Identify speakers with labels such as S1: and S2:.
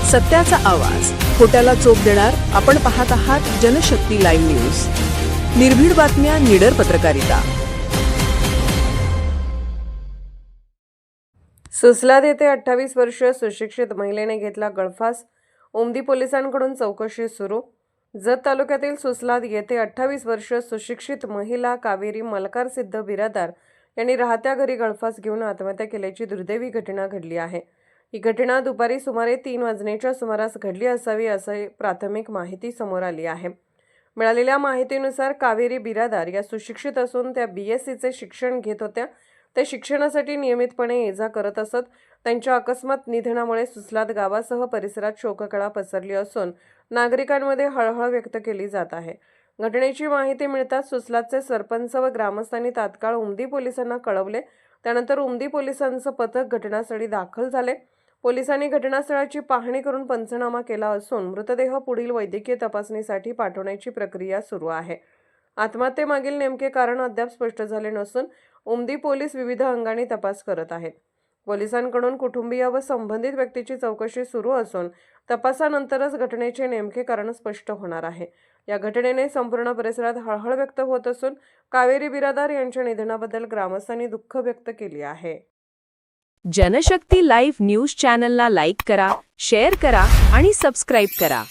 S1: सत्याचा आवाज, खोट्याला चोप देणार. आपण पाहत आहात जनशक्ती लाईव्ह न्यूज. निर्भीड बातम्या, निडर पत्रकारिता.
S2: सुसलाद येथे 28 वर्षीय सुशिक्षित महिलेने घेतला गळफास. उमदी पोलिसांकडून चौकशी सुरू. जत तालुक्यातील सुसलाद येथे 28 वर्षीय सुशिक्षित महिला कावेरी मलकार सिद्ध बिरादार यांनी राहत्या घरी गळफास घेऊन आत्महत्या केल्याची दुर्दैवी घटना घडली आहे. ही घटना दुपारी सुमारे 3 वाजण्याच्या सुमारास घडली असावी असे प्राथमिक माहिती समोर आली आहे. मिळालेल्या माहितीनुसार कावेरी बिरादार या सुशिक्षित असून त्या BScचे शिक्षण घेत होत्या. ते शिक्षणासाठी नियमितपणे ये-जा करत असत. त्यांच्या अकस्मात निधनामुळे सुसलाद गावासह परिसरात शोककळा पसरली असून नागरिकांमध्ये हळहळ व्यक्त केली जात आहे. घटनेची माहिती मिळताच सुसलादचे सरपंच व ग्रामस्थांनी तात्काळ उमदी पोलिसांना कळवले. त्यानंतर उमदी पोलिसांचं पथक घटनास्थळी दाखल झाले. पोलिसांनी घटनास्थळाची पाहणी करून पंचनामा केला असून मृतदेह पुढील वैद्यकीय तपासणीसाठी पाठवण्याची प्रक्रिया सुरू आहे. आत्महत्येमागील नेमके कारण अद्याप स्पष्ट झाले नसून उमदी पोलीस विविध अंगाने तपास करत आहेत. पोलिसांकडून कुटुंबीय व संबंधित व्यक्तीची चौकशी सुरू असून तपासानंतरच घटनेचे नेमके कारण स्पष्ट होणार आहे. या घटनेने संपूर्ण परिसरात हळहळ व्यक्त होत असून कावेरी बिरादार यांच्या निधनाबद्दल ग्रामस्थांनी दुःख व्यक्त केले आहे.
S1: जनशक्ती लाईव्ह न्यूज चॅनलला लाईक करा, शेअर करा आणि सबस्क्राईब करा.